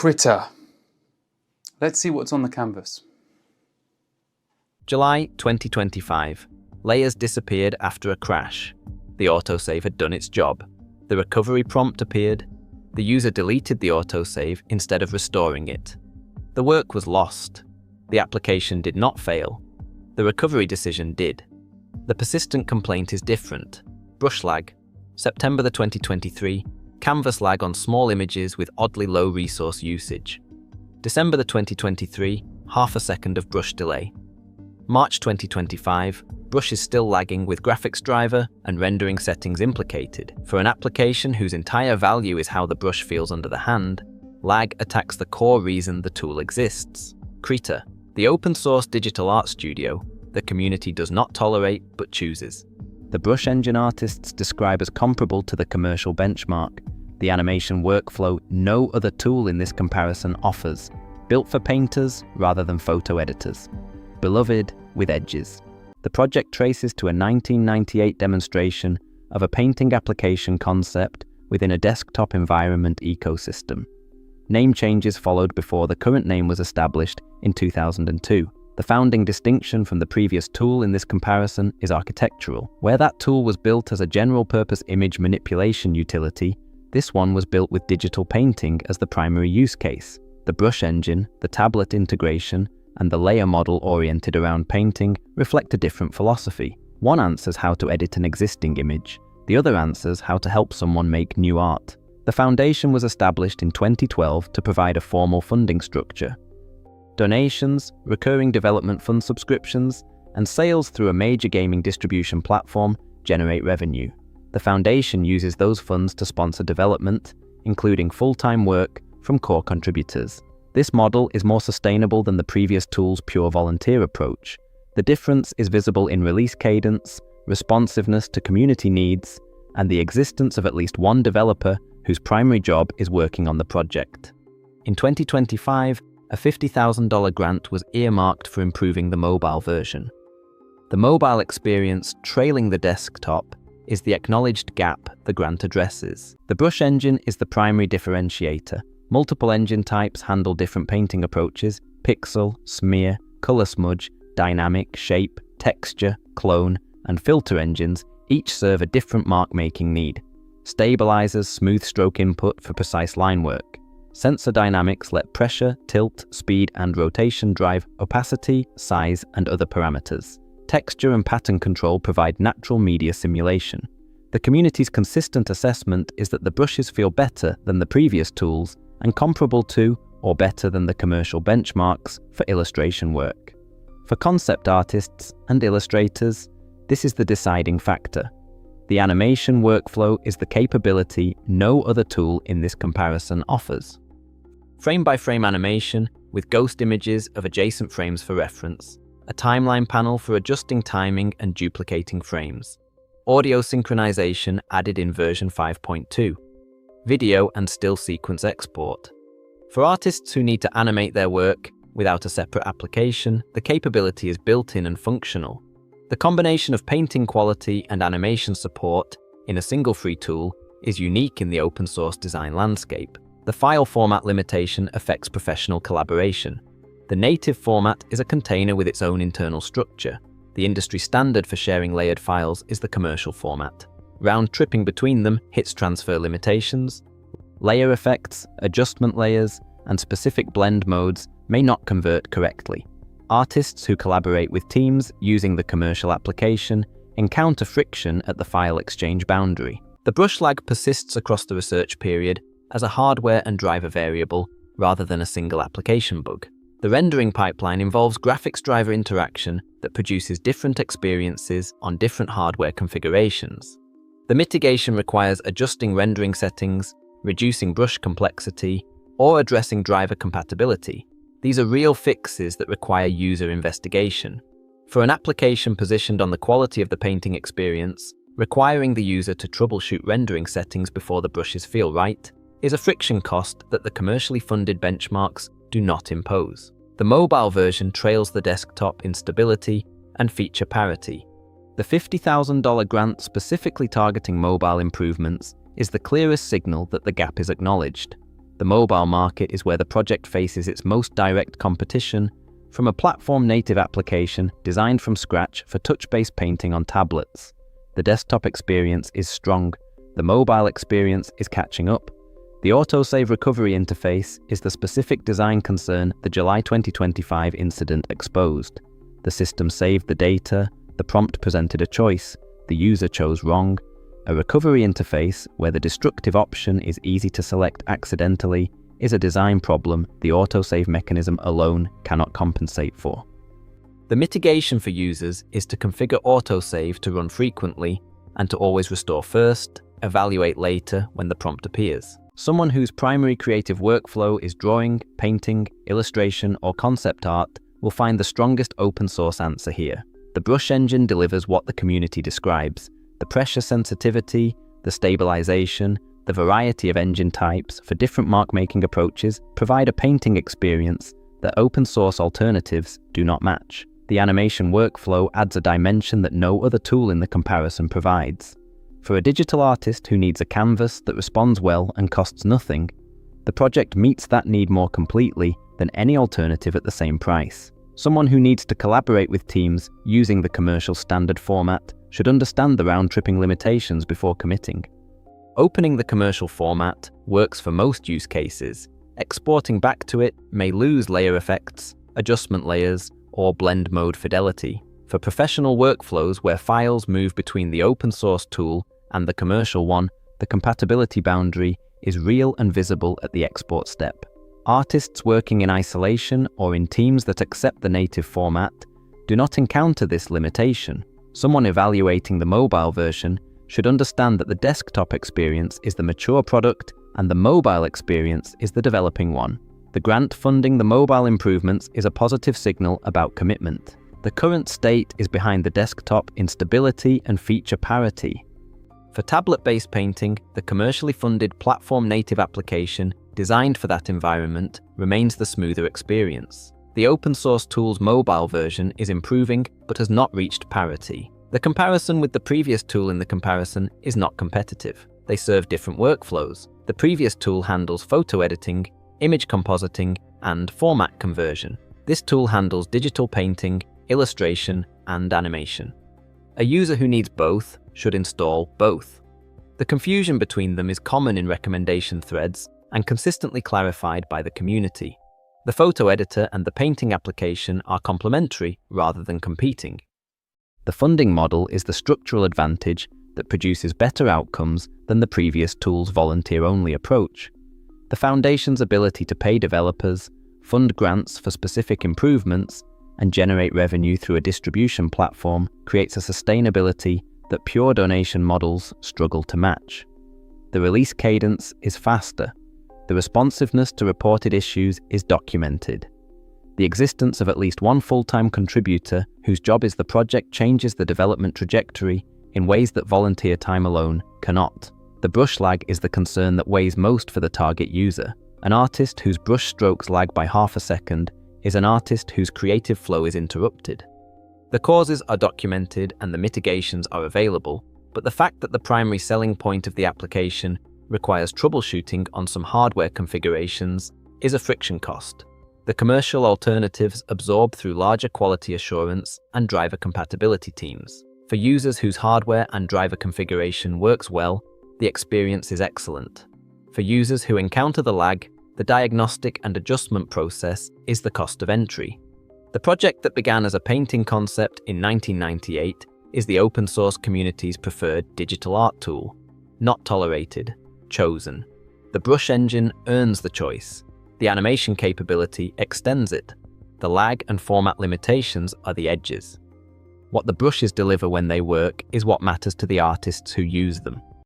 Krita. Let's see what's on the canvas. July 2025. Layers disappeared after a crash. The autosave had done its job. The recovery prompt appeared. The user deleted the autosave instead of restoring it. The work was lost. The application did not fail. The recovery decision did. The persistent complaint is different. Brush lag. September 2023. Canvas lag on small images with oddly low resource usage. December 2023. Half a second of brush delay. March 2025. Brush is still lagging with graphics driver and rendering settings implicated. For an application whose entire value is how the brush feels under the hand, lag attacks the core reason the tool exists. Krita, the open source digital art studio the community does not tolerate but chooses. The brush engine artists describe as comparable to the commercial benchmark, the animation workflow no other tool in this comparison offers, built for painters rather than photo editors. Beloved with edges. The project traces to a 1998 demonstration of a painting application concept within a desktop environment ecosystem. Name changes followed before the current name was established in 2002. The founding distinction from the previous tool in this comparison is architectural. Where that tool was built as a general-purpose image manipulation utility, this one was built with digital painting as the primary use case. The brush engine, the tablet integration, and the layer model oriented around painting reflect a different philosophy. One answers how to edit an existing image. The other answers how to help someone make new art. The foundation was established in 2012 to provide a formal funding structure. Donations, recurring development fund subscriptions, and sales through a major gaming distribution platform generate revenue. The foundation uses those funds to sponsor development, including full-time work from core contributors. This model is more sustainable than the previous tool's pure volunteer approach. The difference is visible in release cadence, responsiveness to community needs, and the existence of at least one developer whose primary job is working on the project. In 2025, a $50,000 grant was earmarked for improving the mobile version. The mobile experience trailing the desktop is the acknowledged gap the grant addresses. The brush engine is the primary differentiator. Multiple engine types handle different painting approaches: pixel, smear, color smudge, dynamic, shape, texture, clone, and filter engines each serve a different mark-making need. Stabilizers smooth stroke input for precise line work. Sensor dynamics let pressure, tilt, speed, and rotation drive opacity, size, and other parameters. Texture and pattern control provide natural media simulation. The community's consistent assessment is that the brushes feel better than the previous tools and comparable to or better than the commercial benchmarks for illustration work. For concept artists and illustrators, this is the deciding factor. The animation workflow is the capability no other tool in this comparison offers. Frame-by-frame animation with ghost images of adjacent frames for reference, a timeline panel for adjusting timing and duplicating frames, audio synchronization added in version 5.2, video and still sequence export. For artists who need to animate their work without a separate application, the capability is built-in and functional. The combination of painting quality and animation support in a single free tool is unique in the open-source design landscape. The file format limitation affects professional collaboration. The native format is a container with its own internal structure. The industry standard for sharing layered files is the commercial format. Round-tripping between them hits transfer limitations. Layer effects, adjustment layers, and specific blend modes may not convert correctly. Artists who collaborate with teams using the commercial application encounter friction at the file exchange boundary. The brush lag persists across the research period as a hardware and driver variable rather than a single application bug. The rendering pipeline involves graphics driver interaction that produces different experiences on different hardware configurations. The mitigation requires adjusting rendering settings, reducing brush complexity, or addressing driver compatibility. These are real fixes that require user investigation. For an application positioned on the quality of the painting experience, requiring the user to troubleshoot rendering settings before the brushes feel right is a friction cost that the commercially funded benchmarks do not impose. The mobile version trails the desktop in stability and feature parity. The $50,000 grant specifically targeting mobile improvements is the clearest signal that the gap is acknowledged. The The mobile market is where the project faces its most direct competition from a platform-native application designed from scratch for touch-based painting on tablets. The desktop experience is strong. The mobile experience is catching up. The autosave recovery interface is the specific design concern the July 2025 incident exposed. The system saved the data, the prompt presented a choice, the user chose wrong. A recovery interface where the destructive option is easy to select accidentally is a design problem the autosave mechanism alone cannot compensate for. The mitigation for users is to configure autosave to run frequently and to always restore first, evaluate later when the prompt appears. Someone whose primary creative workflow is drawing, painting, illustration, or concept art will find the strongest open source answer here. The brush engine delivers what the community describes. The pressure sensitivity, the stabilization, the variety of engine types for different mark-making approaches provide a painting experience that open source alternatives do not match. The animation workflow adds a dimension that no other tool in the comparison provides. For a digital artist who needs a canvas that responds well and costs nothing, the project meets that need more completely than any alternative at the same price. Someone who needs to collaborate with teams using the commercial standard format should understand the round-tripping limitations before committing. Opening the commercial format works for most use cases. Exporting back to it may lose layer effects, adjustment layers, or blend mode fidelity. For professional workflows where files move between the open source tool and the commercial one, the compatibility boundary is real and visible at the export step. Artists working in isolation or in teams that accept the native format do not encounter this limitation. Someone evaluating the mobile version should understand that the desktop experience is the mature product and the mobile experience is the developing one. The grant funding the mobile improvements is a positive signal about commitment. The current state is behind the desktop in stability and feature parity. For tablet-based painting, the commercially funded platform-native application designed for that environment remains the smoother experience. The open-source tool's mobile version is improving but has not reached parity. The comparison with the previous tool in the comparison is not competitive. They serve different workflows. The previous tool handles photo editing, image compositing, and format conversion. This tool handles digital painting, illustration, and animation. A user who needs both should install both. The confusion between them is common in recommendation threads and consistently clarified by the community. The photo editor and the painting application are complementary rather than competing. The funding model is the structural advantage that produces better outcomes than the previous tool's volunteer-only approach. The Foundation's ability to pay developers, fund grants for specific improvements, and generate revenue through a distribution platform creates a sustainability that pure donation models struggle to match. The release cadence is faster. The responsiveness to reported issues is documented. The existence of at least one full-time contributor whose job is the project changes the development trajectory in ways that volunteer time alone cannot. The brush lag is the concern that weighs most for the target user. An artist whose brush strokes lag by half a second is an artist whose creative flow is interrupted. The causes are documented and the mitigations are available, but the fact that the primary selling point of the application requires troubleshooting on some hardware configurations is a friction cost. The commercial alternatives absorb through larger quality assurance and driver compatibility teams. For users whose hardware and driver configuration works well, the experience is excellent. For users who encounter the lag, the diagnostic and adjustment process is the cost of entry. The project that began as a painting concept in 1998 is the open source community's preferred digital art tool. Not tolerated, chosen. The brush engine earns the choice. The animation capability extends it. The lag and format limitations are the edges. What the brushes deliver when they work is what matters to the artists who use them.